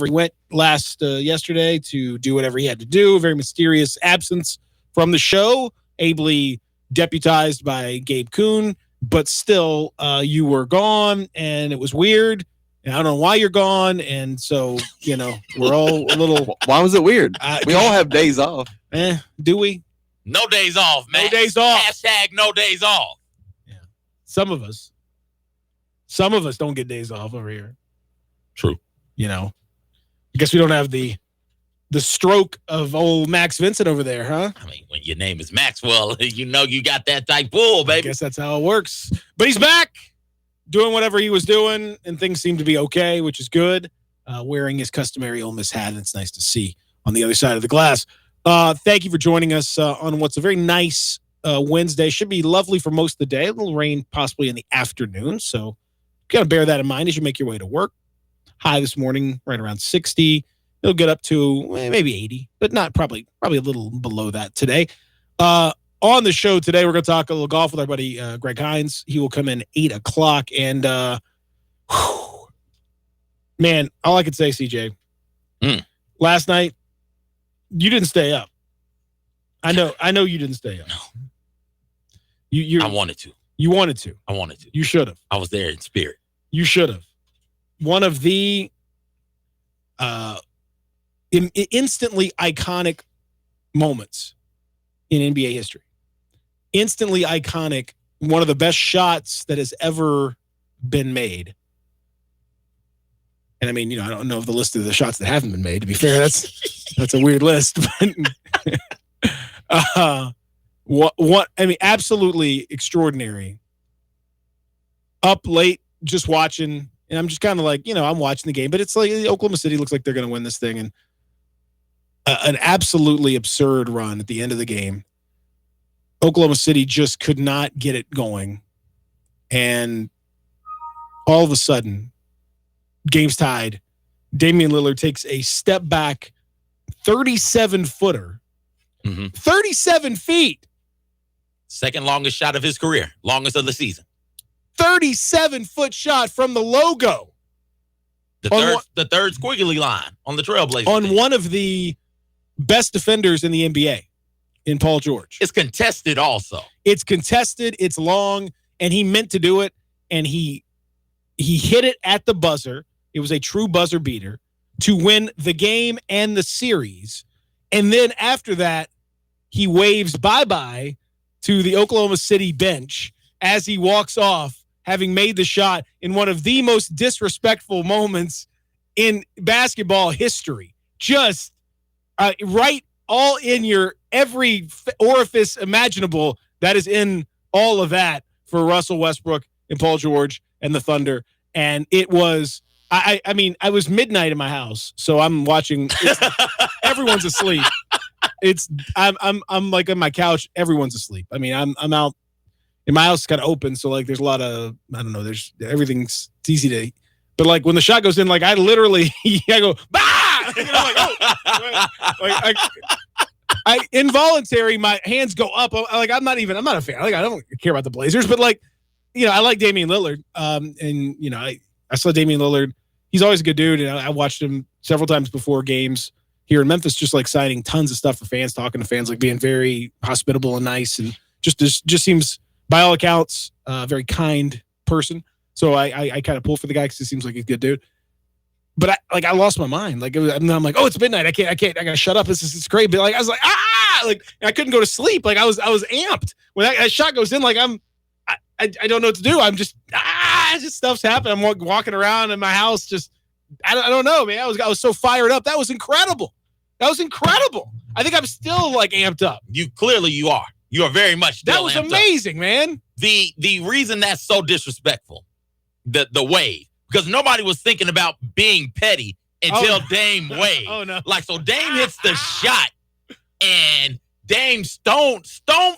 He went yesterday to do whatever he had to do. Very mysterious absence from the show, ably deputized by Gabe Kuhn, but still, you were gone, and it was weird. And I don't know why you're gone, and so we're all a little. Why was it weird? We all have days off. Do we? No days off, man. No days off. Hashtag no days off. Yeah. Some of us don't get days off over here. True. I guess we don't have the stroke of old Max Vincent over there, huh? I mean, when your name is Maxwell, you got that type pull, baby. I guess that's how it works. But he's back doing whatever he was doing, and things seem to be okay, which is good. Wearing his customary Ole Miss hat, and it's nice to see on the other side of the glass. Thank you for joining us on what's a very nice Wednesday. Should be lovely for most of the day. A little rain possibly in the afternoon, so you got to bear that in mind as you make your way to work. High this morning, right around 60. It'll get up to maybe 80, but not probably a little below that today. On the show today, we're going to talk a little golf with our buddy Greg Hines. He will come in 8 o'clock. And, man, all I could say, CJ, last night, you didn't stay up. I know you didn't stay up. No. I wanted to. You wanted to. I wanted to. You should have. I was there in spirit. You should have. One of the instantly iconic moments in NBA history. Instantly iconic. One of the best shots that has ever been made. And I mean, I don't know of the list of the shots that haven't been made. To be fair, that's a weird list. But absolutely extraordinary. Up late, just watching. And I'm just kind of like, I'm watching the game, but it's like Oklahoma City looks like they're going to win this thing. And an absolutely absurd run at the end of the game. Oklahoma City just could not get it going. And all of a sudden, game's tied. Damian Lillard takes a step back 37-footer. 37 feet. Second longest shot of his career. Longest of the season. 37-foot shot from the logo. The third squiggly line on the Trailblazers. On one of the best defenders in the NBA, in Paul George. It's contested also. It's contested, it's long, and he meant to do it, and he hit it at the buzzer. It was a true buzzer beater to win the game and the series. And then after that, he waves bye-bye to the Oklahoma City bench as he walks off, having made the shot in one of the most disrespectful moments in basketball history. Just right all in your every orifice imaginable that is in all of that for Russell Westbrook and Paul George and the Thunder. And it was, I mean, I was midnight in my house, so I'm watching. Everyone's asleep. I'm like on my couch. Everyone's asleep. I mean, I'm out. And my house is kind of open, so like there's a lot of, I don't know, there's everything's it's easy to, but like when the shot goes in, like I literally, I go, bah! I involuntary, my hands go up. Like I'm not a fan. Like I don't care about the Blazers, but like, I like Damian Lillard. And I saw Damian Lillard. He's always a good dude, and I watched him several times before games here in Memphis, just like signing tons of stuff for fans, talking to fans, like being very hospitable and nice, and just seems, by all accounts, very kind person. So I kind of pull for the guy because he seems like he's a good dude. But I lost my mind. Like I'm like, oh, it's midnight. I can't. I gotta shut up. It's great. But like I was like, like I couldn't go to sleep. Like I was amped when that shot goes in. Like I don't know what to do. I'm just just stuff's happening. I'm walking around in my house. Just I don't know, man. I was so fired up. That was incredible. I think I'm still like amped up. You are. You are very much still that was amazing, man. The reason that's so disrespectful, the wave, because nobody was thinking about being petty until Dame waved. Oh no! Like so, Dame hits the shot, and Dame stone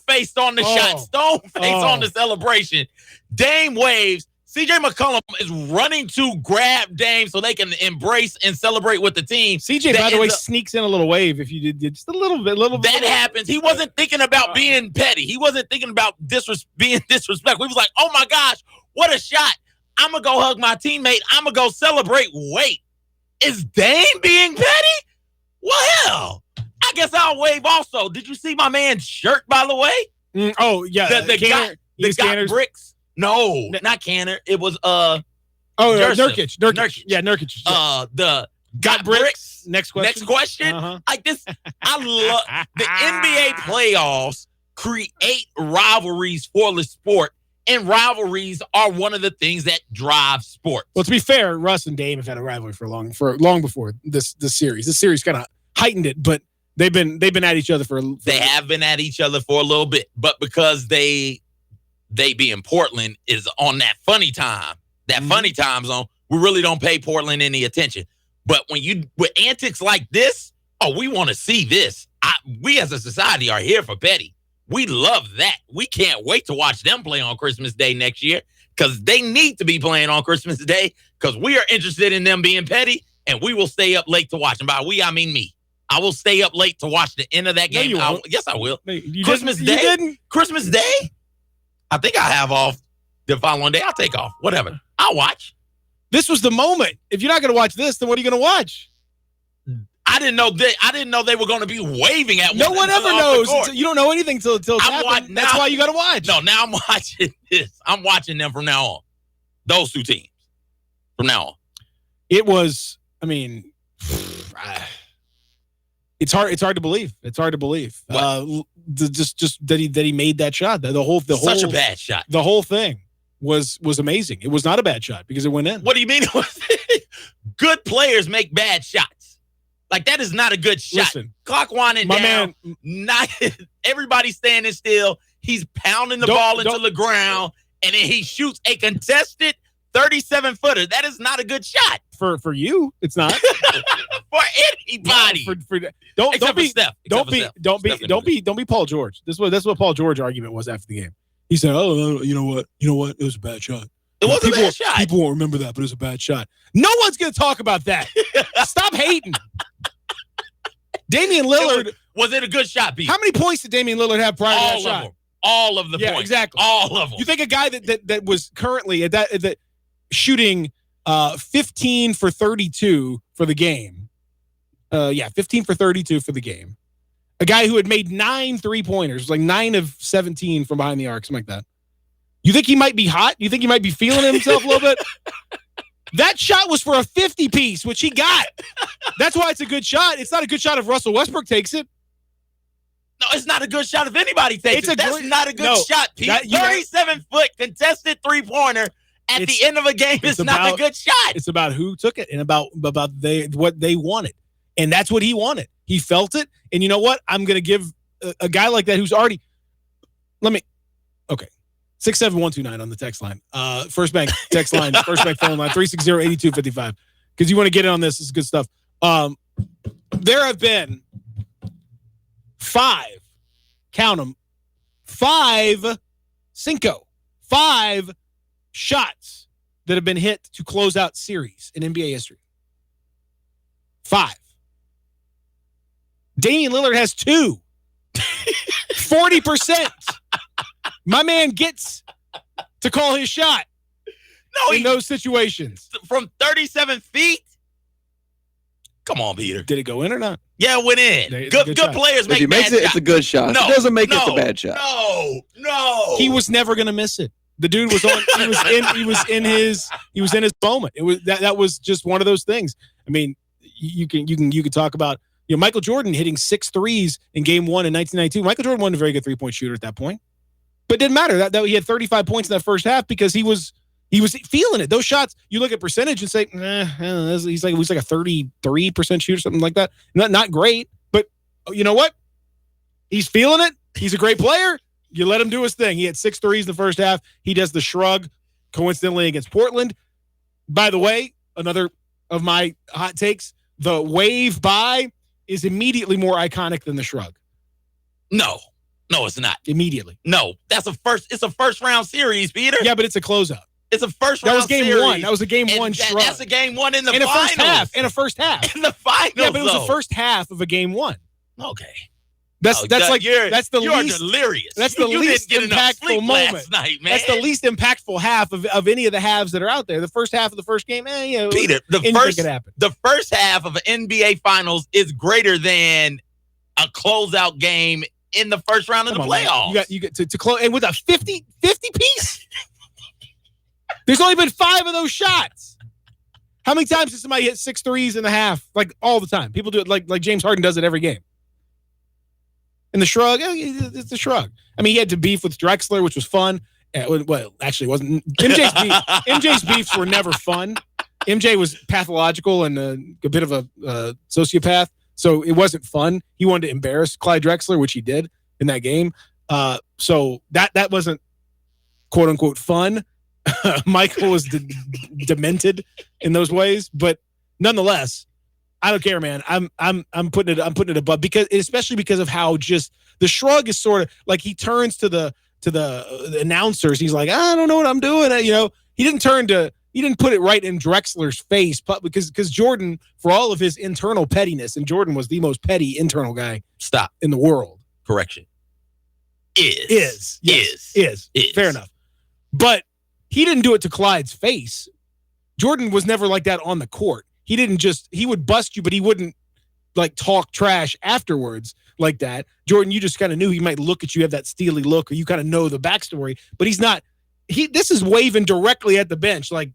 faced on the shot, stone face on the celebration. Dame waves. CJ McCollum is running to grab Dame so they can embrace and celebrate with the team. CJ, by the way, sneaks in a little wave if you did just a little bit. That happens. He wasn't thinking about being petty. He wasn't thinking about being disrespectful. He was like, oh my gosh, what a shot. I'm going to go hug my teammate. I'm going to go celebrate. Wait. Is Dame being petty? Well, I guess I'll wave also. Did you see my man's shirt, by the way? Oh, yeah. The guy bricks. No, not Canner. It was Nurkic. Yeah, Nurkic. The got bricks. Next question. Uh-huh. Like this, I love the NBA playoffs create rivalries for the sport, and rivalries are one of the things that drive sports. Well, to be fair, Russ and Dame have had a rivalry for long before this series. This series kind of heightened it, but they've been at each other for they have been at each other for a little bit, but because they being Portland is on that funny time zone, we really don't pay Portland any attention. But with antics like this, we want to see this. We as a society are here for petty. We love that. We can't wait to watch them play on Christmas Day next year because they need to be playing on Christmas Day because we are interested in them being petty, and we will stay up late to watch them. By we, I mean me. I will stay up late to watch the end of that game. No, yes, I will. No, Christmas Day? You didn't? Christmas Day? I think I have off the following day. I'll take off. Whatever. I'll watch. This was the moment. If you're not going to watch this, then what are you going to watch? I didn't know they were going to be waving at no one ever knows. You don't know anything till it's happened. That's why you got to watch. No, now I'm watching this. I'm watching them from now on. Those two teams from now on. It was. I mean, it's hard to believe. It's hard to believe. Just that he made that shot. The whole such a bad shot. The whole thing was amazing. It was not a bad shot because it went in. What do you mean? Good players make bad shots. Like, that is not a good shot. Listen, clock winding down. Not everybody standing still. He's pounding the ball into the ground, and then he shoots a contested 37-footer. That is not a good shot. For you, it's not. For anybody. No, don't be Paul George. That's what Paul George argument was after the game. He said, "Oh, you know what? It was a bad shot. It wasn't a bad shot. People won't remember that, but it was a bad shot. No one's going to talk about that. Stop hating." Damian Lillard. Was it a good shot, Pete? How many points did Damian Lillard have prior to that shot? Them. All of the points. Exactly. All of them. You think a guy that was currently at that shooting 15 for 32 for the game. 15 for 32 for the game. A guy who had made 9 3-pointers, like 9 of 17 from behind the arc, something like that. You think he might be hot? You think he might be feeling himself a little bit? That shot was for a 50-piece, which he got. That's why it's a good shot. It's not a good shot if Russell Westbrook takes it. No, it's not a good shot if anybody takes it. That's not a good shot, Pete. 37-foot contested 3-pointer at the end of a game is not a good shot. It's about who took it and about what they wanted. And that's what he wanted. He felt it. And you know what? I'm going to give a guy like that who's already – okay. 67129 on the text line. First Bank text line. First Bank phone line. 360-8255. Because you want to get in on this. This is good stuff. There have been 5. Count them. 5 shots that have been hit to close out series in NBA history. 5. Damian Lillard has 2. 40%. My man gets to call his shot. No, in those situations. From 37 feet? Come on, Peter. Did it go in or not? Yeah, it went in. Good players make bad shots. It's a good shot. No, it doesn't make it a bad shot. No. He was never going to miss it. The dude was on. He was in his moment. It was that was just one of those things. I mean, you can talk about Michael Jordan hitting 6 threes in Game 1 in 1992. Michael Jordan wasn't a very good 3-point shooter at that point, but it didn't matter that he had 35 points in that first half because he was feeling it. Those shots, you look at percentage and say, he's like a 33% shooter, something like that. Not great, but you know what? He's feeling it. He's a great player. You let him do his thing. He had 6 threes in the first half. He does the shrug, coincidentally, against Portland. By the way, another of my hot takes, the wave by is immediately more iconic than the shrug. No, it's not. Immediately. No, it's a first round series, Peter. Yeah, but it's a closeout. It's a first round series. That was game 1. That was a game 1 shrug. That's a game 1 in the finals. In a first half. In the finals. Yeah, but it was the first half of a game 1. Okay. That's the you're least delirious. That's the least impactful moment last night, man. That's the least impactful half of any of the halves that are out there. The first half of the first game, Peter, the first half of an NBA Finals is greater than a closeout game in the first round of the playoffs. Man. You got to close, and with a 50 piece. There's only been 5 of those shots. How many times does somebody hit 6 threes in the half? Like all the time. People do it like James Harden does it every game. And the shrug, it's a shrug. I mean, he had to beef with Drexler, which was fun. Well, actually, it wasn't. MJ's beefs were never fun. MJ was pathological and a bit of a sociopath, so it wasn't fun. He wanted to embarrass Clyde Drexler, which he did in that game. So that wasn't quote unquote fun. Michael was demented in those ways, but nonetheless, I don't care, man. I'm putting it above especially because of how just the shrug is sort of like he turns to the announcers. He's like, I don't know what I'm doing. He didn't put it right in Drexler's face, but because Jordan, for all of his internal pettiness, and Jordan was the most petty internal guy in the world. Correction. Is fair enough. But he didn't do it to Clyde's face. Jordan was never like that on the court. He would bust you, but he wouldn't like talk trash afterwards like that. Jordan, you just kind of knew he might look at you, have that steely look, or you kind of know the backstory, but he's not. This is waving directly at the bench, like,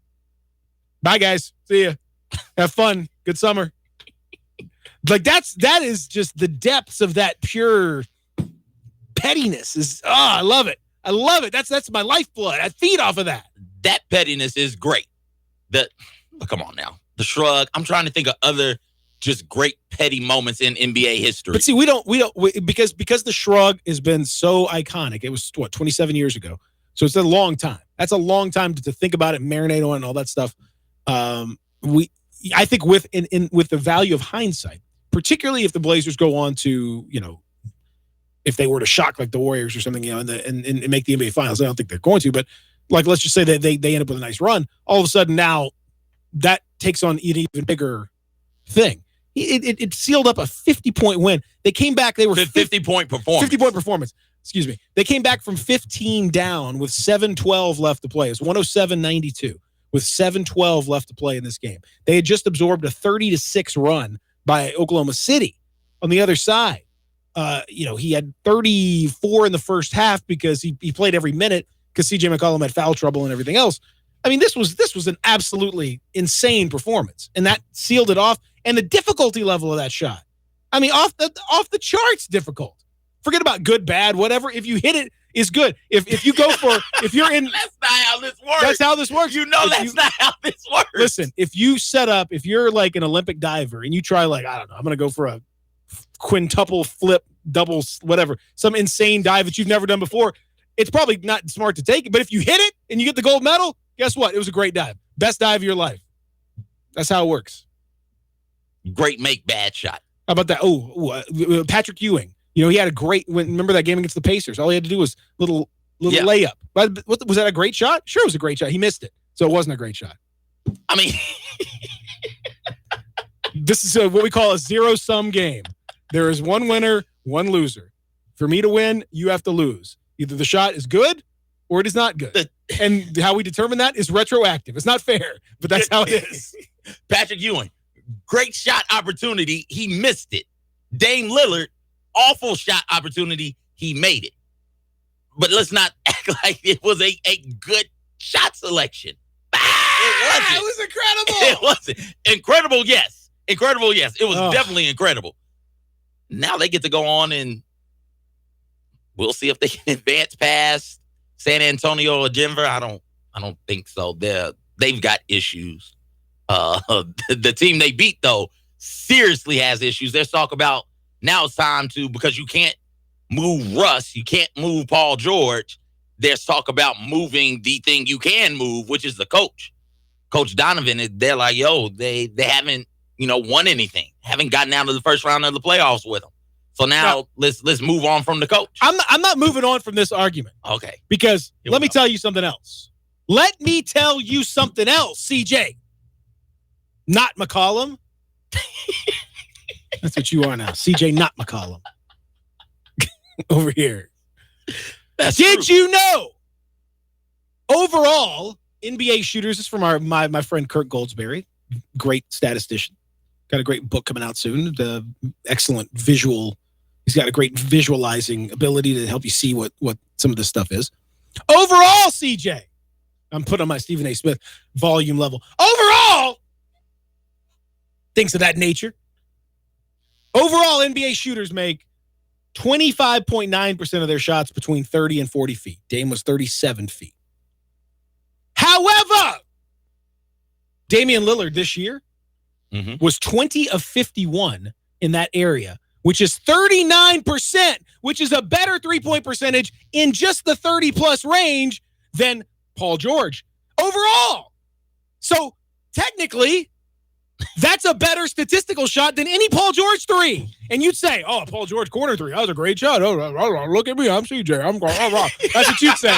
bye guys, see ya, have fun, good summer. Like that is just the depths of that pure pettiness. I love it. I love it. That's my lifeblood. I feed off of that. That pettiness is great. Come on now. The shrug. I'm trying to think of other just great petty moments in NBA history. But see, because the shrug has been so iconic. It was 27 years ago. So it's a long time. That's a long time to think about it, marinate on it, and all that stuff. I think with the value of hindsight, particularly if the Blazers go on to, if they were to shock like the Warriors or something, and make the NBA Finals. I don't think they're going to, but like let's just say that they end up with a nice run. All of a sudden now that takes on an even bigger thing. It sealed up a 50-point win. They came back. They were 50-point performance. 50-point performance. Excuse me. They came back from 15 down with 7:12 left to play. It's 107-92 with 7:12 left to play in this game. They had just absorbed a 30-6 run by Oklahoma City on the other side. He had 34 in the first half because he played every minute because CJ McCollum had foul trouble and everything else. I mean, this was an absolutely insane performance, and that sealed it off. And the difficulty level of that shot, I mean, off the charts difficult. Forget about good, bad, whatever. If you hit it, it's good. If you go for, if you're in, that's not how this works. That's how this works. Not how this works. Listen, if you're like an Olympic diver and you try like, I don't know, I'm going to go for a quintuple flip, doubles, whatever, some insane dive that you've never done before, it's probably not smart to take it. But if you hit it and you get the gold medal, guess what? It was a great dive. Best dive of your life. That's how it works. Great make, bad shot. How about that? Patrick Ewing. He had a great. Remember that game against the Pacers? All he had to do was little layup. But was that a great shot? Sure, it was a great shot. He missed it, so it wasn't a great shot. I mean, this is what we call a zero-sum game. There is one winner, one loser. For me to win, you have to lose. Either the shot is good or it is not good. And how we determine that is retroactive. It's not fair, but that's how it is. Patrick Ewing, great shot opportunity. He missed it. Dame Lillard, awful shot opportunity. He made it. But let's not act like it was a good shot selection. It was incredible. It wasn't. Incredible, yes. Incredible, yes. It was definitely incredible. Now they get to go on and we'll see if they can advance past San Antonio or Denver. I don't think so. They've got issues. The team they beat, though, seriously has issues. There's talk about now it's time to, because you can't move Russ, you can't move Paul George. There's talk about moving the thing you can move, which is the coach. Coach Donovan, they're like, they haven't, won anything. Haven't gotten out of the first round of the playoffs with them. So now let's move on from the coach. I'm not moving on from this argument. Okay. Because let me tell you something else. Let me tell you something else, CJ. Not McCollum. That's what you are now. CJ, not McCollum. over here. Did you know? Overall, NBA shooters, this is from my friend Kurt Goldsberry, great statistician. Got a great book coming out soon. The excellent visual. He's got a great visualizing ability to help you see what some of this stuff is. Overall, CJ, I'm putting on my Stephen A. Smith volume level. Overall, things of that nature. Overall, NBA shooters make 25.9% of their shots between 30 and 40 feet. Dame was 37 feet. However, Damian Lillard this year was 20 of 51 in that area, which is 39%, which is a better three-point percentage in just the 30-plus range than Paul George overall. So technically, that's a better statistical shot than any Paul George three. And you'd say, oh, Paul George corner three, that was a great shot. Oh, look at me, I'm CJ. I'm going, oh, that's what you'd say.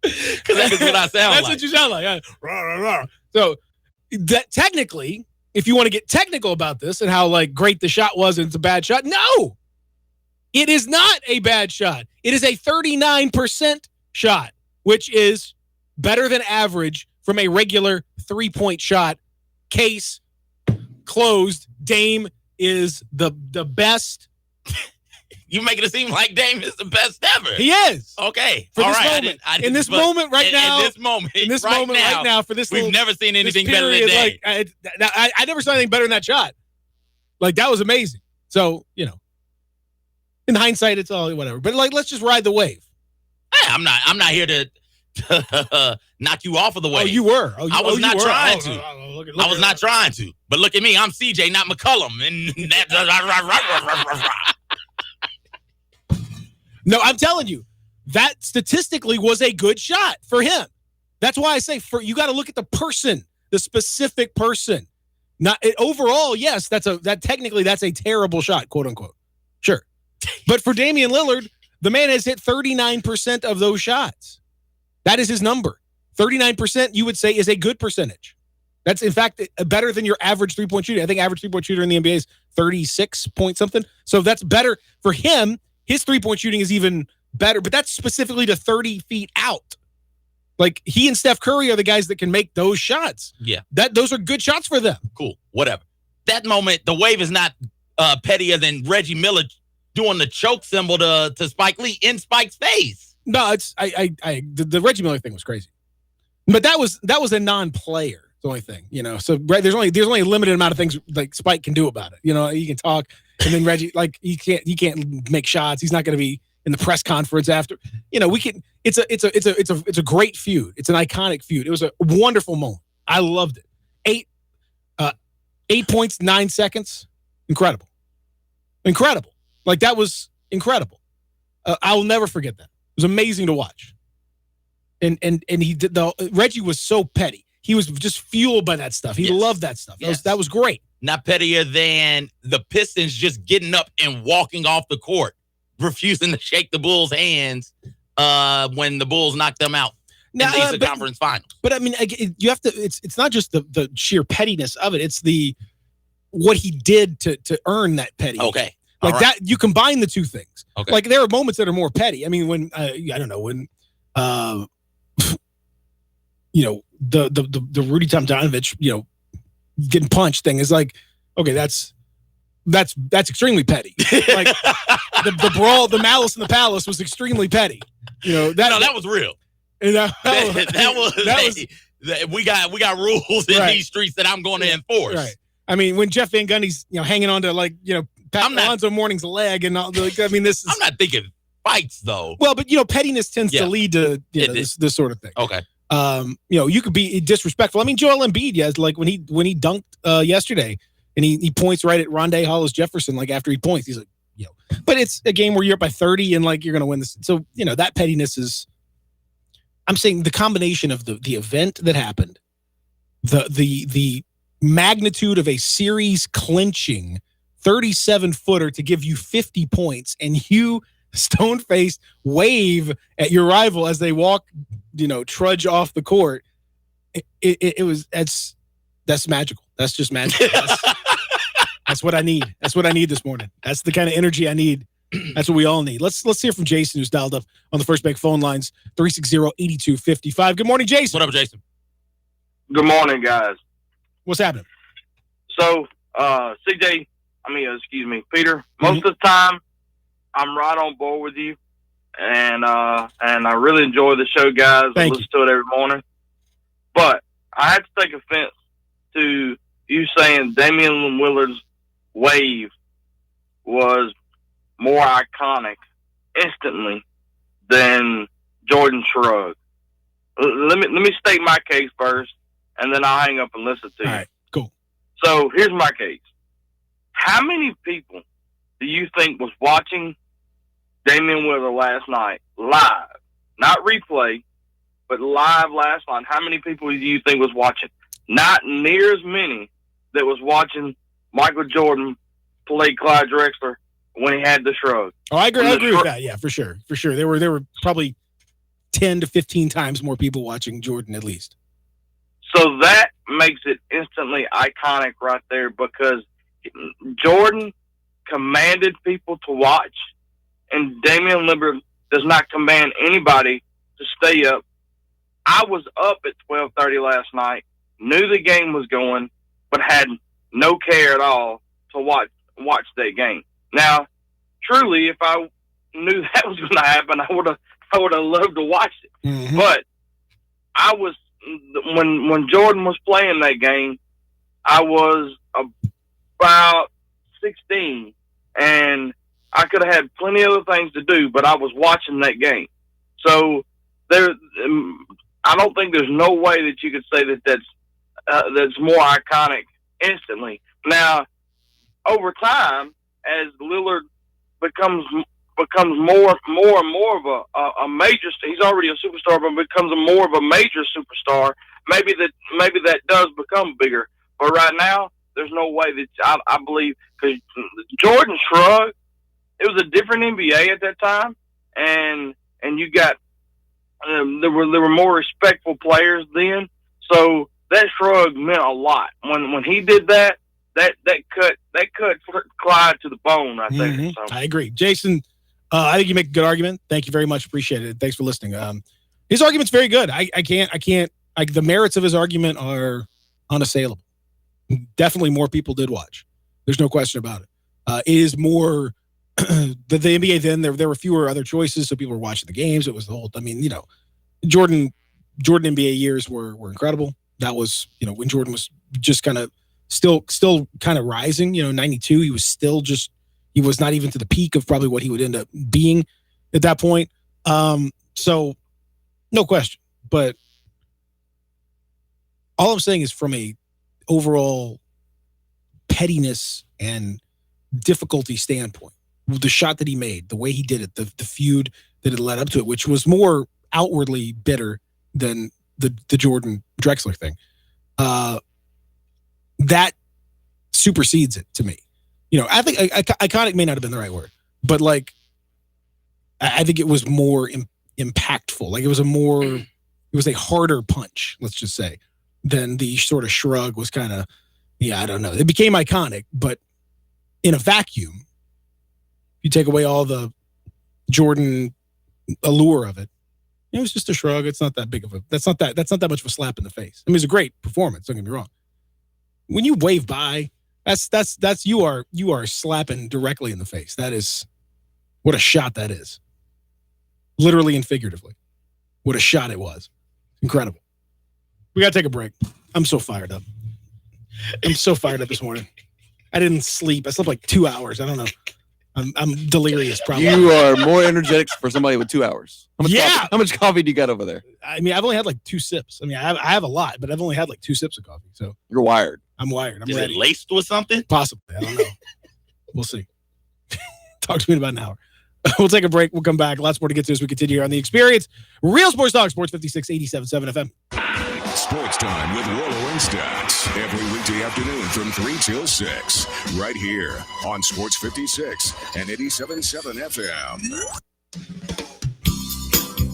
Because that's what I sound that's like. what you sound like. So that technically, if you want to get technical about this and how like great the shot was and it's a bad shot, no, it is not a bad shot. It is a 39% shot, which is better than average from a regular three-point shot. Case closed. Dame is the best. You making it seem like Dame is the best ever. He is. Okay. For all this right. moment. I didn't, in this moment right now. In this moment right now, for this we've never seen anything better than Dame. Like, I never saw anything better than that shot. Like, that was amazing. So, you know, in hindsight, it's all whatever. But, like, let's just ride the wave. Hey, I'm not here to knock you off of the wave. Oh, you were. I was not trying to. I was not trying to. But look at me. I'm CJ, not McCullum. And that. No, I'm telling you, that statistically was a good shot for him. That's why I say you got to look at the person, the specific person. Not overall, yes, that's a terrible shot, quote unquote. Sure. But for Damian Lillard, the man has hit 39% of those shots. That is his number. 39%, you would say, is a good percentage. That's, in fact, better than your average three-point shooter. I think average three-point shooter in the NBA is 36 point something. So that's better for him. His three-point shooting is even better, but that's specifically to 30 feet out. Like, he and Steph Curry are the guys that can make those shots. Yeah. Those are good shots for them. Cool. Whatever. That moment, the wave is not pettier than Reggie Miller doing the choke symbol to Spike Lee in Spike's face. No, it's the Reggie Miller thing was crazy. But that was a non-player, the only thing, you know. So there's only a limited amount of things like Spike can do about it. You know, he can talk. And then Reggie, like, he can't make shots. He's not going to be in the press conference after. You know, we can. It's a great feud. It's an iconic feud. It was a wonderful moment. I loved it. 8 points, 9 seconds, incredible. Like, that was incredible. I will never forget that. It was amazing to watch. And he did Reggie was so petty. He was just fueled by that stuff. He loved that stuff. That was great. Not pettier than the Pistons just getting up and walking off the court, refusing to shake the Bulls' hands when the Bulls knocked them out in the Eastern Conference Finals. But I mean, you have to. It's not just the sheer pettiness of it. It's what he did to earn that petty. Okay, like that. You combine the two things. Okay, like there are moments that are more petty. I mean, when I don't know when, you know, the Rudy Tomjanovich, you know, getting punched thing is like, okay, that's extremely petty. Like the brawl, the malice in the palace was extremely petty. You know, that was real. You know, we got rules in these streets that I'm going to enforce. Right. I mean, when Jeff Van Gundy's, you know, hanging on to, like, you know, Alonzo Mourning's leg and all, like, I mean, this is. I'm not thinking fights though. Well, but you know, pettiness tends to lead to this sort of thing. Okay. You know, you could be disrespectful. I mean, Joel Embiid, yes, like when he dunked yesterday, and he points right at Rondé Hollis-Jefferson, like after he points, he's like, yo. But it's a game where you're up by 30 and like you're gonna win this. So, you know, that pettiness is. I'm saying the combination of the event that happened, the magnitude of a series clinching 37-footer to give you 50 points, and you stone-faced wave at your rival as they walk, you know, trudge off the court. That's magical. That's just magic. That's what I need. That's what I need this morning. That's the kind of energy I need. That's what we all need. Let's hear from Jason, who's dialed up on the First Bank phone lines, 360-8255. Good morning, Jason. What up, Jason? Good morning, guys. What's happening? So, Peter, most of the time, I'm right on board with you. And I really enjoy the show, guys. I listen to it every morning. But I had to take offense to you saying Damian Lillard's wave was more iconic instantly than Jordan's shrug. Let me state my case first, and then I'll hang up and listen to you. All right, cool. So here's my case. How many people do you think was watching Damian Lillard last night live, not replay, but live last night? How many people do you think was watching? Not near as many that was watching Michael Jordan play Clyde Drexler when he had the shrug. Oh, I agree with that. Yeah, for sure. There were probably 10 to 15 times more people watching Jordan at least. So that makes it instantly iconic right there, because Jordan commanded people to watch, and Damian Lillard does not command anybody to stay up. I was up at 12:30 last night, knew the game was going, but had no care at all to watch that game. Now, truly, if I knew that was going to happen, I would have loved to watch it. Mm-hmm. But I was, when Jordan was playing that game, I was about 16, and I could have had plenty of other things to do, but I was watching that game. So I don't think there's no way that you could say that's more iconic instantly. Now, over time, as Lillard becomes more and more of a major, he's already a superstar, but becomes more of a major superstar. Maybe that does become bigger, but right now there's no way that I believe, because Jordan shrug, it was a different NBA at that time, and you got there were more respectful players then, so that shrug meant a lot. When he did that cut Clyde to the bone right there. Mm-hmm. So. I agree, Jason. I think you make a good argument. Thank you very much. Appreciate it. Thanks for listening. His argument's very good. I can't. The merits of his argument are unassailable. Definitely more people did watch. There's no question about it. It is more the NBA then. There were fewer other choices, so people were watching the games. It was the whole. I mean, Jordan NBA years were incredible. That was when Jordan was just kind of still kind of rising. 92. He was still just. He was not even to the peak of probably what he would end up being at that point. So no question. But all I'm saying is, from a overall pettiness and difficulty standpoint, the shot that he made, the way he did it, the feud that had led up to it, which was more outwardly bitter than the Jordan Drexler thing, that supersedes it to me. I think iconic may not have been the right word, but I think it was more impactful. It was a harder punch, let's just say, than the sort of shrug was kind of, I don't know. It became iconic, but in a vacuum, you take away all the Jordan allure of it. It was just a shrug. It's not that big of that's not that much of a slap in the face. I mean, it's a great performance. Don't get me wrong. When you wave by, that's you are slapping directly in the face. That is, what a shot that is. Literally and figuratively. What a shot it was. Incredible. We got to take a break. I'm so fired up. I'm so fired up this morning. I didn't sleep. I slept like 2 hours. I don't know. I'm delirious probably. You are more energetic for somebody with 2 hours. How much coffee do you got over there? I mean, I've only had like 2 sips. I mean, I have a lot, but I've only had like 2 sips of coffee. So you're wired. I'm wired. I'm Is ready. It laced with something? Possibly. I don't know. We'll see. Talk to me in about an hour. We'll take a break. We'll come back. Lots more to get to as we continue here on The Experience. Real Sports Talk, Sports 56, 87.7 FM. Sports Time with Rollo and Stacks. Every weekday afternoon from 3 till 6. Right here on Sports 56 and 87.7 FM.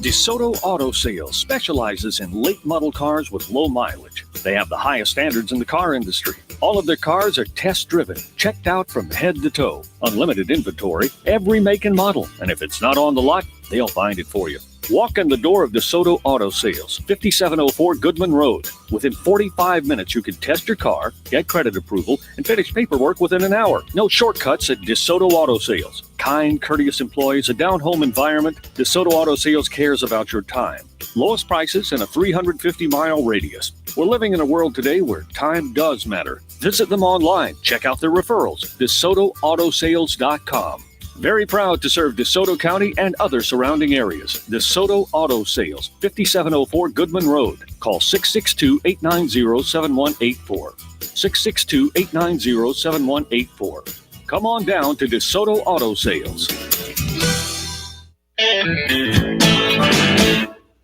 DeSoto Auto Sales specializes in late model cars with low mileage. They have the highest standards in the car industry. All of their cars are test-driven, checked out from head to toe. Unlimited inventory, every make and model. And if it's not on the lot, they'll find it for you. Walk in the door of DeSoto Auto Sales, 5704 Goodman Road. Within 45 minutes, you can test your car, get credit approval, and finish paperwork within an hour. No shortcuts at DeSoto Auto Sales. Kind, courteous employees, a down-home environment. DeSoto Auto Sales cares about your time. Lowest prices in a 350-mile radius. We're living in a world today where time does matter. Visit them online. Check out their referrals. DeSotoAutosales.com. Very proud to serve DeSoto County and other surrounding areas. DeSoto Auto Sales, 5704 Goodman Road. Call 662-890-7184. 662-890-7184. Come on down to DeSoto Auto Sales.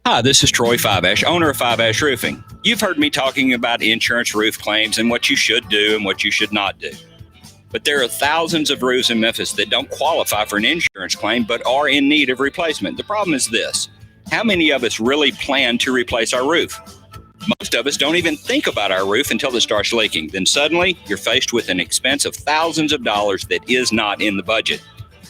Hi, this is Troy Fiveash, owner of Fiveash Roofing. You've heard me talking about insurance roof claims and what you should do and what you should not do. But there are thousands of roofs in Memphis that don't qualify for an insurance claim but are in need of replacement. The problem is this: how many of us really plan to replace our roof? Most of us don't even think about our roof until it starts leaking. Then suddenly, you're faced with an expense of thousands of dollars that is not in the budget.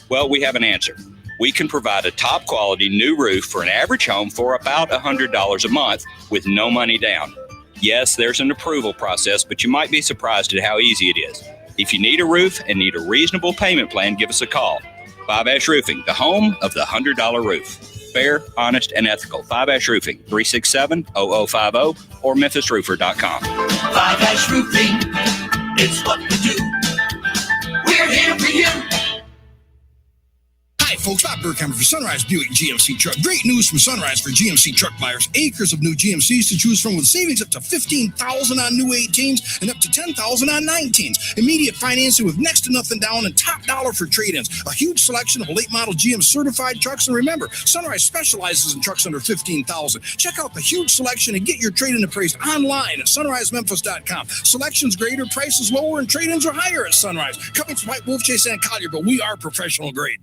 Well, we have an answer. We can provide a top quality new roof for an average home for about $100 a month with no money down. Yes, there's an approval process, but you might be surprised at how easy it is. If you need a roof and need a reasonable payment plan, give us a call. Five Ash Roofing, the home of the $100 roof. Fair, honest, and ethical. Five Ash Roofing, 367-0050 or memphisroofer.com. Five Ash Roofing, it's what we do. We're here for you. Hi, folks. Bob Burkheimer for Sunrise Buick GMC Truck. Great news from Sunrise for GMC truck buyers. Acres of new GMCs to choose from with savings up to $15,000 on new 18s and up to $10,000 on 19s. Immediate financing with next to nothing down and top dollar for trade-ins. A huge selection of late model GM certified trucks. And remember, Sunrise specializes in trucks under $15,000. Check out the huge selection and get your trade-in appraised online at sunrisememphis.com. Selection's greater, prices lower, and trade-ins are higher at Sunrise. Coming from White Wolf Chase and Collier, but we are professional grade.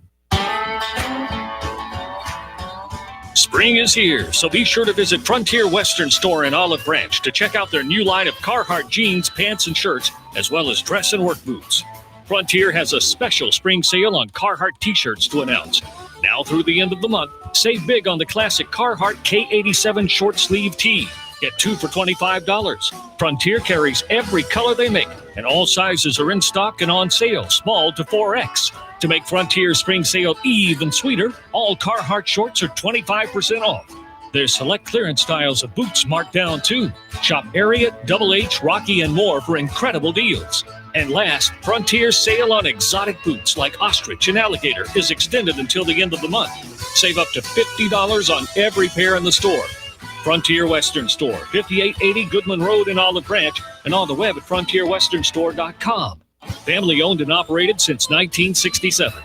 Spring is here, so be sure to visit Frontier Western Store in Olive Branch to check out their new line of Carhartt jeans, pants, and shirts, as well as dress and work boots. Frontier has a special spring sale on Carhartt t-shirts to announce. Now through the end of the month, save big on the classic Carhartt K87 short sleeve tee. Get 2 for $25. Frontier carries every color they make, and all sizes are in stock and on sale, small to 4X. To make Frontier's spring sale even sweeter, all Carhartt shorts are 25% off. There's select clearance styles of boots marked down too. Shop Ariat, Double H, Rocky, and more for incredible deals. And last, Frontier's sale on exotic boots like ostrich and alligator is extended until the end of the month. Save up to $50 on every pair in the store. Frontier Western Store, 5880 Goodman Road in Olive Branch, and on the web at frontierwesternstore.com. Family owned and operated since 1967.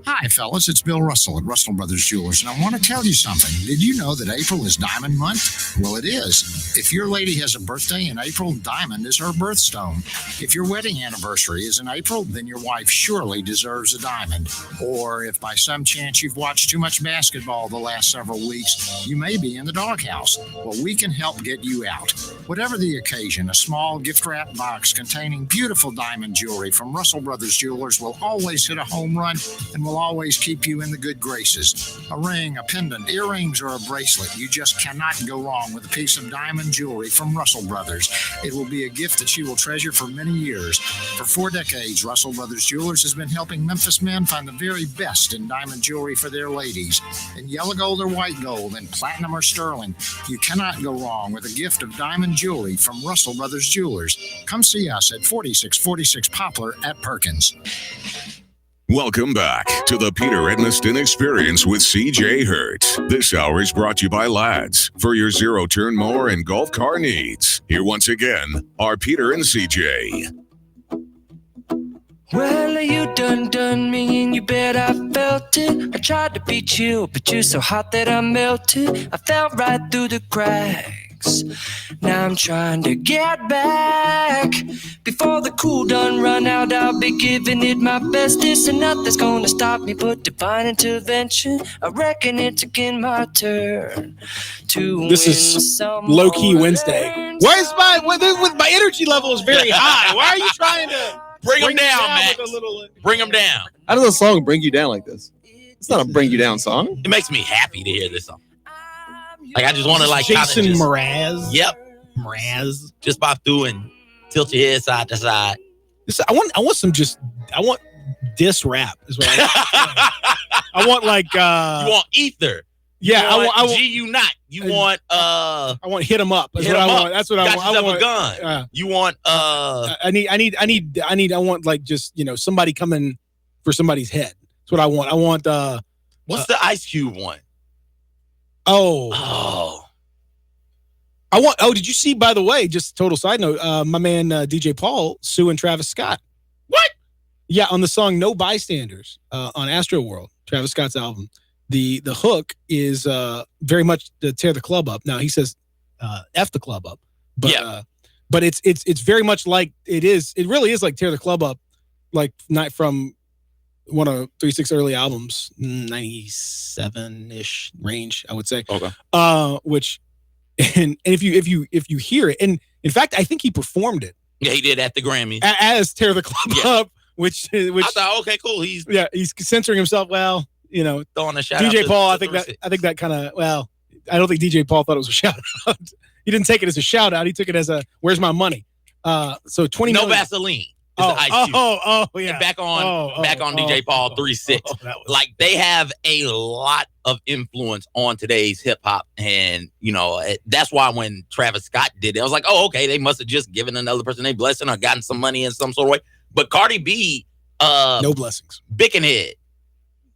Hi, fellas. It's Bill Russell at Russell Brothers Jewelers, and I want to tell you something. Did you know that April is Diamond Month? Well, it is. If your lady has a birthday in April, diamond is her birthstone. If your wedding anniversary is in April, then your wife surely deserves a diamond. Or if by some chance you've watched too much basketball the last several weeks, you may be in the doghouse. Well, we can help get you out. Whatever the occasion, a small gift-wrap box containing beautiful diamond jewelry from Russell Brothers Jewelers will always hit a home run and will always keep you in the good graces. A ring, a pendant, earrings, or a bracelet, you just cannot go wrong with a piece of diamond jewelry from Russell Brothers. It will be a gift that you will treasure for many years. For 4 decades, Russell Brothers Jewelers has been helping Memphis men find the very best in diamond jewelry for their ladies. In yellow gold or white gold, in platinum or sterling, you cannot go wrong with a gift of diamond jewelry from Russell Brothers Jewelers. Come see us at 4646 Poplar at Perkins. Welcome back to the Peter Edmiston Experience with CJ Hurt. This hour is brought to you by Lads for your zero-turn mower and golf car needs. Here once again are Peter and CJ. Well, you done me and you bet I felt it. I tried to beat you, but you're so hot that I melted. I fell right through the cracks. relax. Now I'm trying to get back. Before the cool done run out, I'll be giving it my bestest, and nothing's gonna stop me but divine intervention. I reckon it's again my turn to This win is some low-key or Wednesday. learn Why is some. my energy level is very high? Why are you trying to Bring them it down, with Max. a little? Bring them down. How does a song bring you down like this? It's not a bring you down song. It makes me happy to hear this song. Like, I just want to, like, Jason kinda just, Mraz. Yep. Mraz. Just pop through and tilt your head side to side. I want diss rap is what I want like You want Ether. yeah, You want I want G You Not. You want I want hit 'em up. That's Hit what 'em I up. want. That's what got I want. yourself I want a gun. You want I want like just, somebody coming for somebody's head. That's what I want. I want what's the Ice Cube one? oh did you see, by the way, just total side note, my man DJ Paul suing Travis Scott. What? Yeah, on the song No Bystanders on Astro World, Travis Scott's album. The hook is very much to tear the club up. Now he says F the club up. But Yeah. But it's very much like it really is like tear the club up, like not from one of 3 6 early albums, 97-ish range, I would say. Okay. Which and if you hear it, and in fact I think he performed it Yeah, he did at the Grammy. as Tear the Club Up, which I thought, okay, cool. He's he's censoring himself. Well, throwing a shout out DJ to, Paul, to I think that kind of, well, I don't think DJ Paul thought it was a shout out. He didn't take it as a shout out. He took it as a where's my money. So 20 No million. Vaseline. Is the Ice Cube. Yeah. And back on DJ Paul 3-6. Like, they have a lot of influence on today's hip hop, and that's why when Travis Scott did it, I was like, oh, okay, they must have just given another person a blessing or gotten some money in some sort of way. But Cardi B, no blessings. Bickenhead,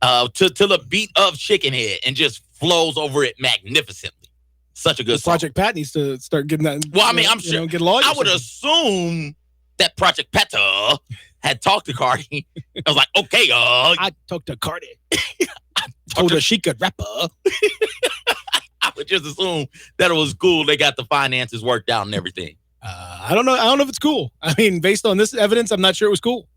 to the beat of Chickenhead, and just flows over it magnificently. Such a good song. Project Pat needs to start getting that. Well, I mean, I'm sure. Get lawyers. I would assume that Project Peta had talked to Cardi. I was like, okay, I talked to Cardi. Told her she could rap her. I would just assume that it was cool. They got the finances worked out and everything. I don't know. I don't know if it's cool. I mean, based on this evidence, I'm not sure it was cool.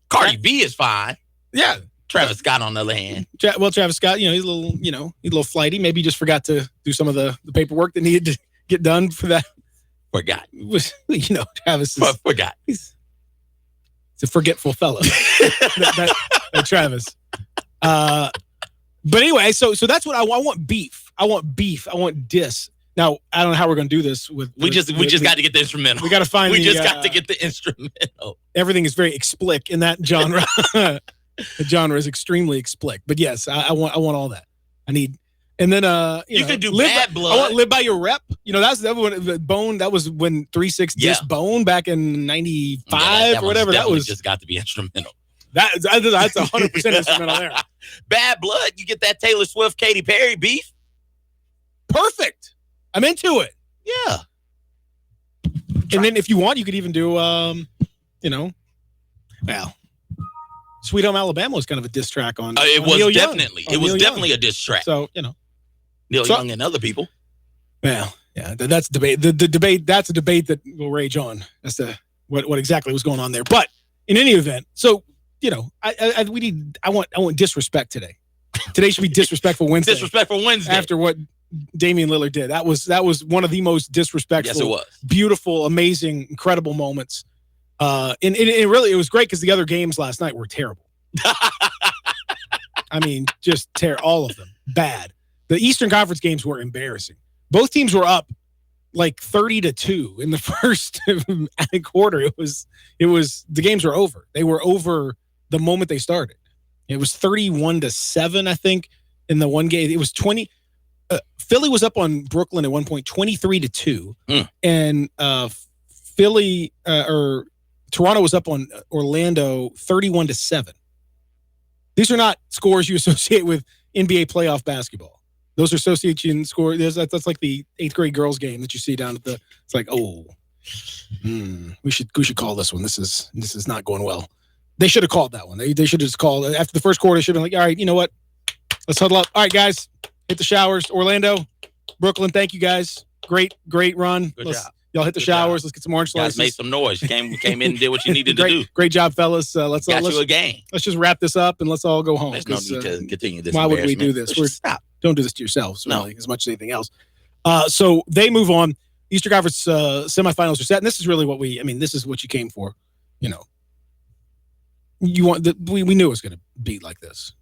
Cardi B is fine. Yeah. Travis Scott, on the other hand. Well, Travis Scott, he's a little flighty. Maybe he just forgot to do some of the paperwork that needed to get done for that. Forgot. Travis is forgot. He's a forgetful fellow. that Travis. But anyway, so that's what I want. I want beef. I want diss. Now, I don't know how we're going to do this with. We just got to get the instrumental. We got to find. We just got to get the instrumental. Everything is very explicit in that genre. The genre is extremely explicit. But yes, I want all that. I need. And then you could do Bad Blood. I want Live by Your Rep. That was Bone. That was when 3-6 dissed Bone back in '95 or whatever. That was just got to be instrumental. That's 100% instrumental there. Bad Blood. You get that Taylor Swift, Katy Perry beef. Perfect. I'm into it. Yeah. And then if you want, you could even do Sweet Home Alabama was kind of a diss track on. It was Neil definitely. Young, It was Neil definitely Young. a diss track. So Neil Young and other people. Well, yeah, that's a debate. The debate. That's a debate that will rage on as to what exactly was going on there. But in any event, so I want disrespect today. Today should be Disrespectful Wednesday. Disrespectful Wednesday. After what Damian Lillard did, that was one of the most disrespectful. Yes, it was. Beautiful, amazing, incredible moments. And it was great because the other games last night were terrible. I mean, just all of them bad. The Eastern Conference games were embarrassing. Both teams were up like 30-2 in the first quarter. It was the games were over. They were over the moment they started. It was 31-7, I think, in the one game. It was 20. Philly was up on Brooklyn at one point, 23-2, and Philly or Toronto was up on Orlando 31-7. These are not scores you associate with NBA playoff basketball. Those are association scores. That's like the 8th grade girls game that you see down at the. It's like, we should call this one. This is not going well. They should have called that one. They should have just called after the first quarter. They should have been like, all right, you know what? Let's huddle up. All right, guys, hit the showers. Orlando, Brooklyn, thank you guys. Great run. Good job. Y'all hit the Good showers. job. Let's get some orange You guys slices. made some noise. You came in and did what you needed to do. Great job, fellas. Let's Got you a game. Let's just wrap this up and let's all go home. There's no need to continue this. Why would we do this? Stop. Don't do this to yourselves, really, as much as anything else. So they move on. Eastern Conference semifinals are set, and this is really what this is what you came for. You want we knew it was going to be like this.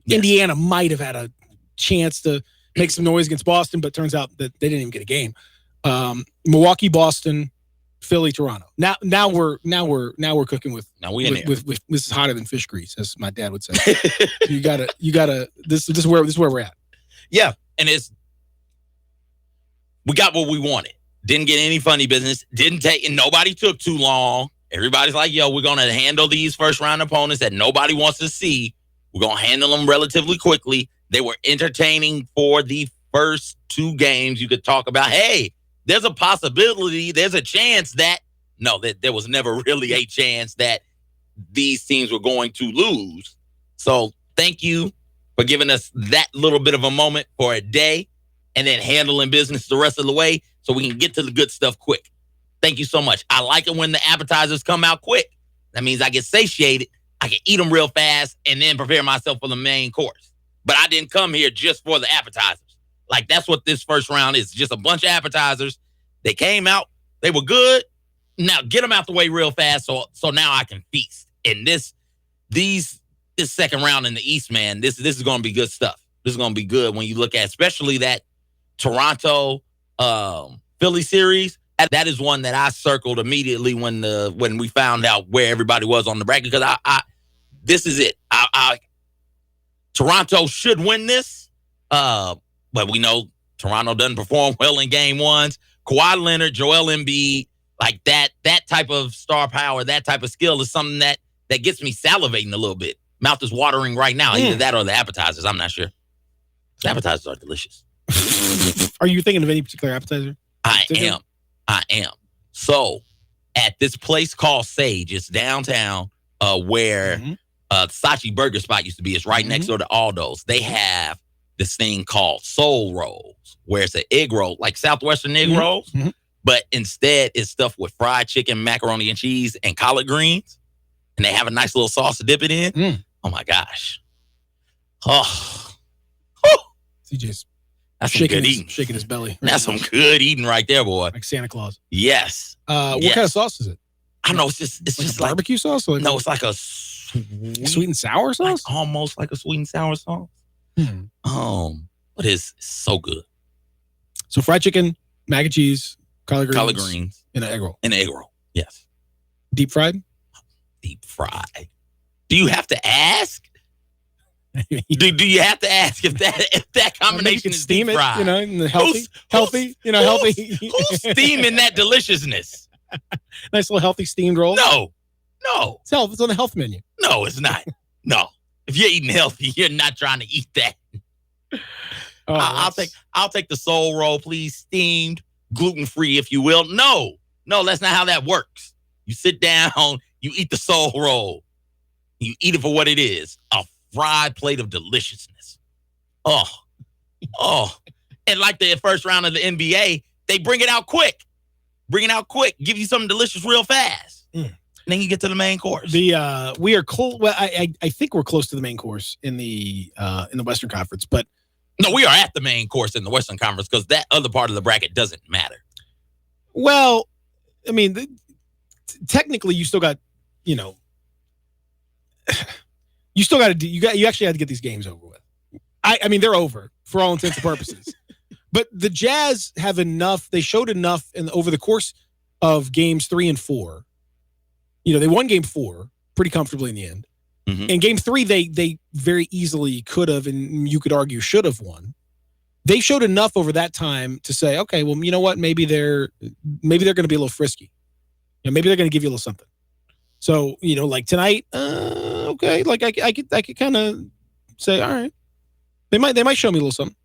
Yes. Indiana might have had a chance to make some noise against Boston, but turns out that they didn't even get a game. Milwaukee, Boston, Philly, Toronto. Now we're cooking with. Now we with this is hotter than fish grease, as my dad would say. you gotta. This is where we're at. Yeah, and we got what we wanted. Didn't get any funny business. And nobody took too long. Everybody's like, yo, we're gonna handle these first round opponents that nobody wants to see. We're gonna handle them relatively quickly. They were entertaining for the first two games. You could talk about, hey, there's a possibility, there's a chance that there was never really a chance that these teams were going to lose. So thank you for giving us that little bit of a moment for a day and then handling business the rest of the way so we can get to the good stuff quick. Thank you so much. I like it when the appetizers come out quick. That means I get satiated. I can eat them real fast and then prepare myself for the main course. But I didn't come here just for the appetizers. Like, that's what this first round is. Just a bunch of appetizers. They came out. They were good. Now get them out the way real fast so now I can feast. And this second round in the East, man, this is going to be good stuff. This is going to be good when you look at especially that Toronto Philly series. That is one that I circled immediately when we found out where everybody was on the bracket, because this is it. Toronto should win this. But we know Toronto doesn't perform well in game ones. Kawhi Leonard, Joel Embiid, like that type of star power, that type of skill is something that gets me salivating a little bit. Mouth is watering right now. Either that or the appetizers. I'm not sure. The appetizers are delicious. Are you thinking of any particular appetizer? I am. So at this place called Sage, it's downtown where Sachi Burger Spot used to be. It's right next door to Aldo's. They have this thing called soul rolls, where it's an egg roll, like Southwestern egg rolls, but instead it's stuffed with fried chicken, macaroni and cheese, and collard greens. And they have a nice little sauce to dip it in. Oh my gosh. Oh. CJ's that's some good eating. Shaking his belly. That's some good eating right there, boy. Like Santa Claus. Yes. What kind of sauce is it? I don't know. It's just like barbecue sauce? Or no, it's like a sweet and sour sauce? Like almost like a sweet and sour sauce. But it's so good. So fried chicken, mac and cheese, collard greens. And an egg roll. An egg roll, yes. Deep fried? Deep fried. Do you have to ask? do you have to ask if that combination is deep fried? Healthy. Healthy. Who's steaming that deliciousness? Nice little healthy steamed roll. No. It's health. It's on the health menu. No, it's not. No. If you're eating healthy, you're not trying to eat that. I'll take the soul roll, please. Steamed, gluten-free, if you will. No, that's not how that works. You sit down, you eat the soul roll. You eat it for what it is. A fried plate of deliciousness. Oh. And like the first round of the NBA, they bring it out quick. Give you something delicious real fast. And then you get to the main course. We are cold. Well, I think we're close to the main course in the Western Conference, but no, we are at the main course in the Western Conference because that other part of the bracket doesn't matter. Well, I mean, technically, you still got, you actually had to get these games over with. I mean, they're over for all intents and purposes. But the Jazz have enough. They showed enough over the course of games 3 and 4. They won game 4 pretty comfortably in the end. In game 3, they very easily could have, and you could argue should have won. They showed enough over that time to say, okay, well, you know what? Maybe they're going to be a little frisky. Maybe they're going to give you a little something. So, like tonight, okay, like I could kind of say, all right, they might show me a little something.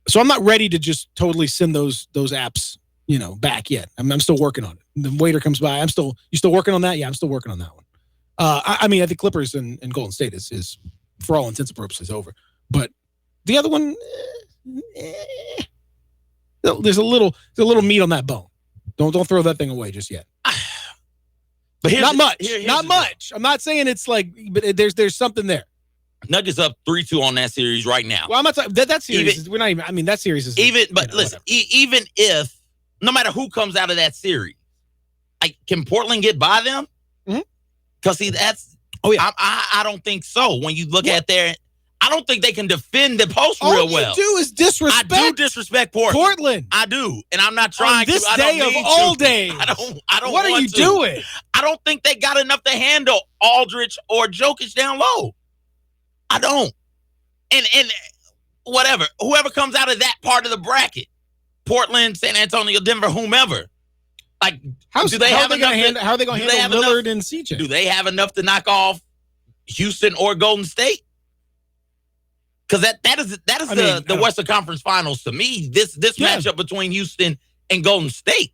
So I'm not ready to just totally send those apps, back yet. I'm still working on it. The waiter comes by. You still working on that? Yeah, I'm still working on that one. I mean, I think Clippers and Golden State is for all intents and purposes over. But the other one, there's a little meat on that bone. Don't throw that thing away just yet. But not much. I'm not saying it's like, but there's something there. Nuggets up 3-2 on that series right now. Well, I'm not talking that series. We're not even. I mean, that series is even. But listen, even if no matter who comes out of that series, like, can Portland get by them? Because that's. Oh yeah. I don't think so. When you look at their, I don't think they can defend the post real well. All you do is disrespect. I do disrespect Portland. I do, and I'm not trying on this to. day of all days. I don't. What are you doing? I don't think they got enough to handle Aldridge or Jokic down low. I don't. And whatever, whoever comes out of that part of the bracket, Portland, San Antonio, Denver, whomever. Like, how are they going to handle Lillard and CJ? Do they have enough to knock off Houston or Golden State? Because that is the Western Conference Finals to me. This matchup between Houston and Golden State,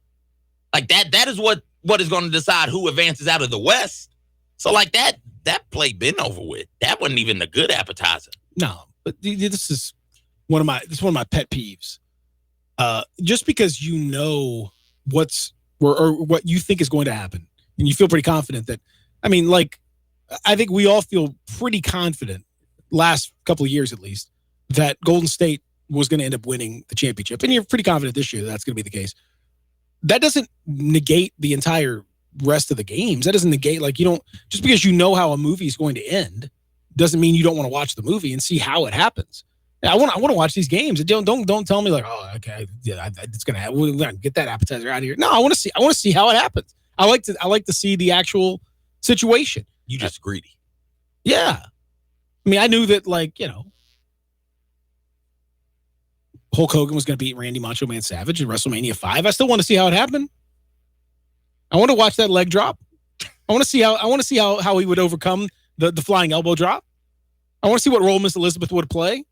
like that is what is going to decide who advances out of the West. So like that play been over with. That wasn't even a good appetizer. No, but this is one of my pet peeves. Just because you know what you think is going to happen, and you feel pretty confident that, I mean, like, I think we all feel pretty confident last couple of years at least that Golden State was going to end up winning the championship, and you're pretty confident this year that's going to be the case. That doesn't negate the entire rest of the games. That doesn't negate, like, you don't, just because you know how a movie is going to end doesn't mean you don't want to watch the movie and see how it happens. I want to watch these games. Don't tell me like, oh, okay, yeah, it's gonna happen. We're gonna get that appetizer out of here. No, I want to see how it happens. I like to see the actual situation. You just greedy. Yeah, I mean, I knew that, like, you know, Hulk Hogan was gonna beat Randy Macho Man Savage in WrestleMania 5. I still want to see how it happened. I want to watch that leg drop. I want to see how he would overcome the flying elbow drop. I want to see what role Miss Elizabeth would play.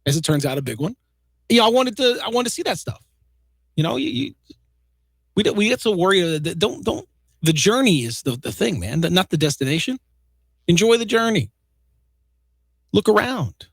As it turns out, a big one. I wanted to see that stuff. You know, we get so worried. Don't. The journey is the thing, man. Not the destination. Enjoy the journey. Look around.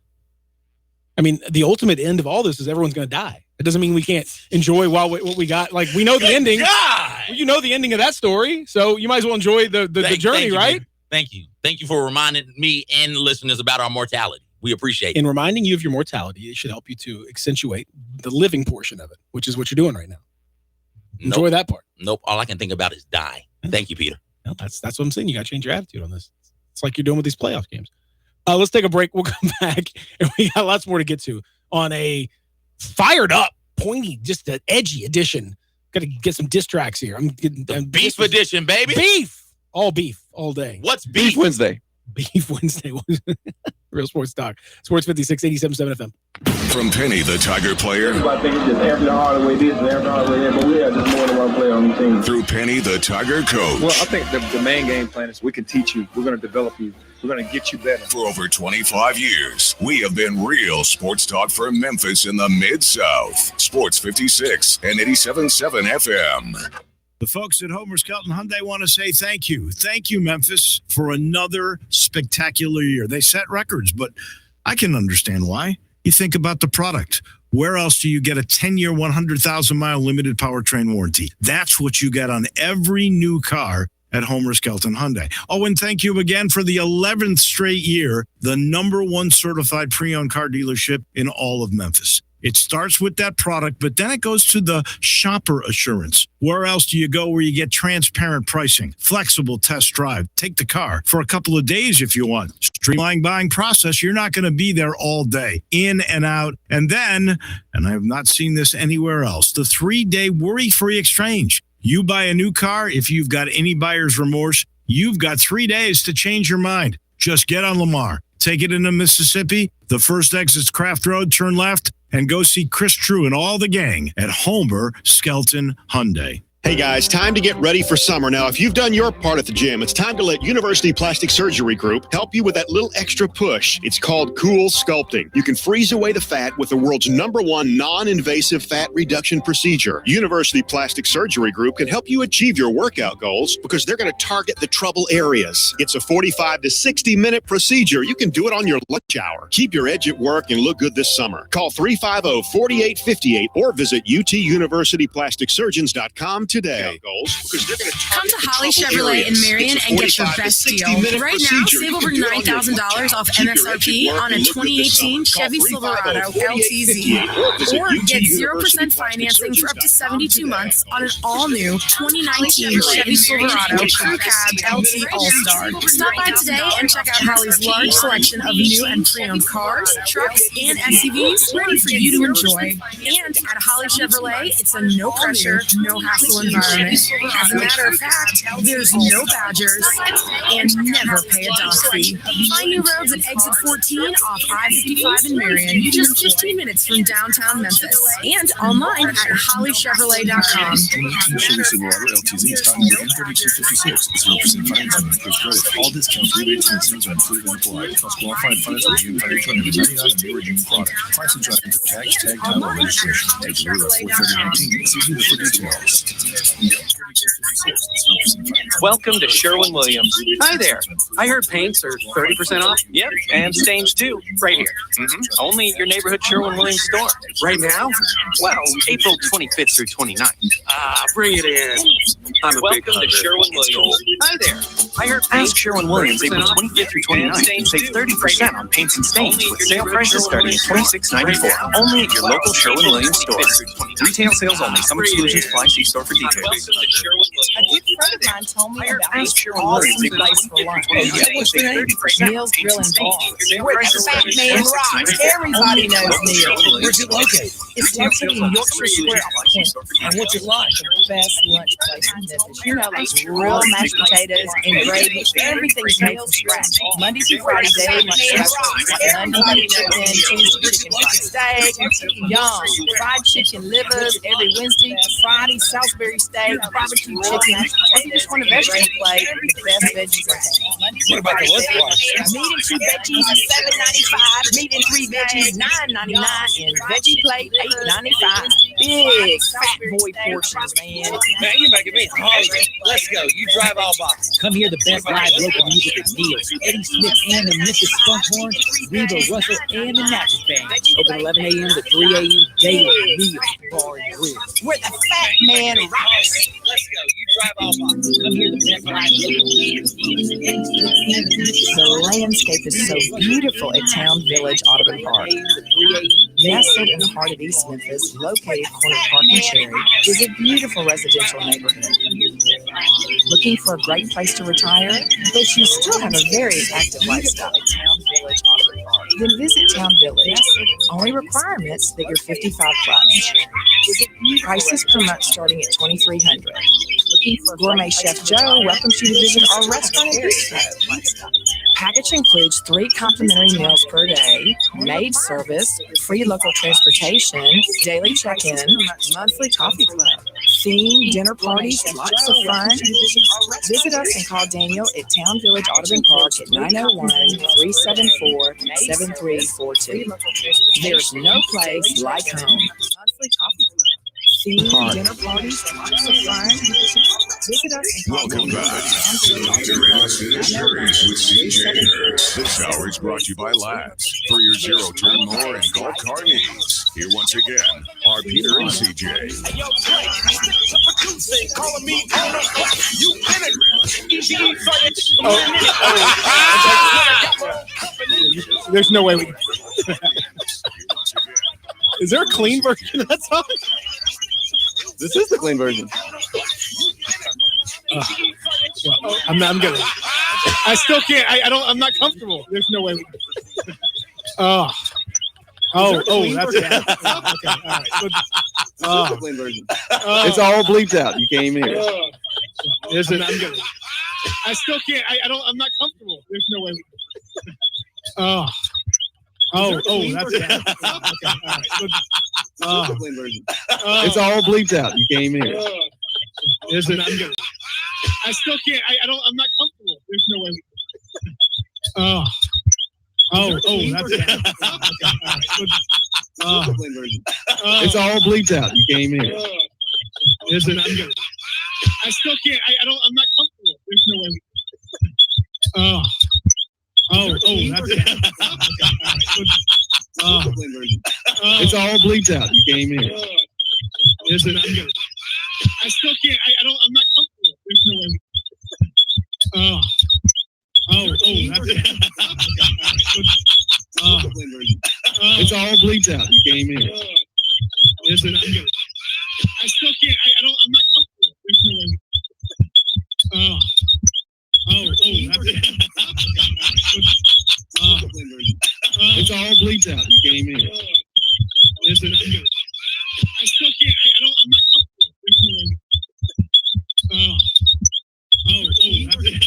I mean, the ultimate end of all this is everyone's going to die. It doesn't mean we can't enjoy what we got. Like, we know the ending. God! You know the ending of that story, so you might as well enjoy the journey, right? Thank you. Thank you for reminding me and listeners about our mortality. We appreciate it. In reminding you of your mortality, it should help you to accentuate the living portion of it, which is what you're doing right now. Enjoy that part. Nope. All I can think about is die. Thank you, Peter. No, that's what I'm saying. You got to change your attitude on this. It's like you're doing with these playoff games. Let's take a break. We'll come back, and we got lots more to get to on a fired up, pointy, just an edgy edition. Got to get some diss tracks here. Beef edition, baby. Beef. All beef, all day. What's beef? Beef Wednesday. Beef Wednesday. Real Sports Talk. Sports 56, 87.7 FM. From Penny the Tiger player. I think it's just Anthony Hardaway this and Anthony Hardaway that, but we have just more than one player on the team. Through Penny the Tiger coach. Well, I think the main game plan is we can teach you. We're going to develop you. We're going to get you better. For over 25 years, we have been real sports talk for Memphis in the Mid-South. Sports 56 and 87.7 FM. The folks at Homer Skelton Hyundai want to say thank you. Thank you, Memphis, for another spectacular year. They set records, but I can understand why. You think about the product. Where else do you get a 10-year, 100,000-mile limited powertrain warranty? That's what you get on every new car at Homer Skelton Hyundai. Oh, and thank you again for the 11th straight year, the #1 certified pre-owned car dealership in all of Memphis. It starts with that product, but then it goes to the shopper assurance. Where else do you go where you get transparent pricing, flexible test drive, take the car for a couple of days if you want, streamlined buying process? You're not going to be there all day, in and out. And then, and I have not seen this anywhere else, the 3-day worry-free exchange. You buy a new car, if you've got any buyer's remorse, you've got 3 days to change your mind. Just get on Lamar, take it into Mississippi, the first exit's Craft Road, turn left, and go see Chris True and all the gang at Homer Skelton Hyundai. Hey guys, time to get ready for summer. Now, if you've done your part at the gym, it's time to let University Plastic Surgery Group help you with that little extra push. It's called Cool Sculpting. You can freeze away the fat with the world's #1 non-invasive fat reduction procedure. University Plastic Surgery Group can help you achieve your workout goals because they're going to target the trouble areas. It's a 45 to 60-minute procedure. You can do it on your lunch hour. Keep your edge at work and look good this summer. Call 350-4858 or visit utuniversityplasticsurgeons.com today. Come to Holly Chevrolet in Marion and get your best deal. Right now, save over $9,000 off MSRP on a 2018 Chevy Silverado LTZ. Or get 0% financing for up to 72 months on an all-new 2019 Chevy Silverado Crew Cab LT All-Star. Stop by today and check out Holly's large selection of new and pre-owned cars, trucks, and SUVs ready for you to enjoy. And at Holly Chevrolet, it's a no-pressure, no-hassle environment. As a matter of fact, there's no Badgers and never pay a dock fee. Find new roads at exit 14 off I-55 in Marion, just 15 minutes from downtown Memphis, and online at hollychevrolet.com. Chevy Silverado LTZ stock in 3256. 0% financing includes credit. All discounts, rebates, and incentives are included and applied. Plus qualifying finance with June financial and 99 and new June product. Price and tracking for tax, tag, title, and registration. Take the road at 43019. See dealer for details. Welcome to Sherwin-Williams. Hi there. I heard paints are 30% off. Yep, and stains too. Right here. Only at your neighborhood Sherwin-Williams store. Right now? Well, April 25th through 29th. Bring it in. Welcome to Sherwin-Williams. Hi there. I heard paints. Ask Sherwin-Williams April 25th through 29th. Save 30% on paints and stains with sale prices starting at $26.94. Only at your local Sherwin-Williams store. Retail sales only. Some exclusions apply. See store for details. A good friend of mine told me about this awesome place for lunch. Neil's Grill and Bar. Where the fat man rocks. Everybody knows Neil. Where's it located? It's located in Yorkshire Square. And what's it like? The best lunch place in Memphis. You know, like real mashed potatoes and gravy. Everything's made from scratch. Monday through Friday, daily lunch specials. Like Monday chicken, Tuesday chicken fried steak, yum, fried chicken livers every Wednesday, Friday Salisbury steak, barbecue chicken. I just want a vegetable plate with the best veggies in town. What about the lunch price? Meat and 2 veggies is $7.95. Meat and 3 veggies $9.99, and veggie plate $8.95. Big fat boy portions, man. Man, you're making me hungry. Let's go. You drive all by. Come hear the best live local music with Neil, Eddie Smith, and the Memphis Funkhorn, Reba Russell, and the Natchez Band. Open 11 a.m. to 3 a.m. daily. Neil Bar and Grill. Where the fat man rocks. Let's go. You drive all by. Come hear the best live local music with Neil, Eddie Smith, and the Memphis The landscape is so beautiful at Town Village Audubon Park. Nestled in the heart of East Memphis, located corner Park and Cherry, is a beautiful residential neighborhood. Looking for a great place to retire, but you still have a very active lifestyle at Town Village Audubon Park? Then visit Town Village. Only requirements that you're 55 plus. Prices per month starting at $2,300. Looking for Gourmet Chef Joe welcomes you to visit our restaurant at Edmiston. Package includes 3 complimentary meals per day, maid service, free local transportation, daily check-in, monthly coffee club, themed dinner parties, lots of fun. Visit us and call Daniel at Town Village Audubon Park at 901-374-7342. There's no place like home. Monthly coffee club. Themed dinner parties, lots of fun. Visit us and call Welcome back to the Peter Edmiston Experience with CJ Hertz. This hour is brought to you by Lads. For your zero-turn mower and golf car needs. Here once again are Peter and CJ. There's no way we. Is there a clean version of that song? This is the clean version. Well, I'm gonna. I still can't. I'm not comfortable. There's no way. Oh, that's it. Okay, all right. The clean version. It's all bleeped out. You can't even hear it. Is it? I'm gonna. I still can't. I'm not comfortable. There's no way. That's it. Okay, all right. It's all bleeped out. You can't even hear it. Listen, I still can't. I don't. I'm not comfortable. There's no way. That's it. It's all bleeped out. You came in. Listen, I still can't. I don't. I'm not comfortable. There's no way. That's it. It's all bleeped out. You came in. Listen, I still can't. I don't. I'm not comfortable. There's no way. That's it. It's all bleeped out. You came in. Listen, I still can't. I don't. I'm not comfortable. There's no way. That's it. It's all bleeped out. You came in. Listen, I still can't. I don't. I'm not comfortable. There's no way. That's it.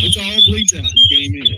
It's all bleeped out. You came in.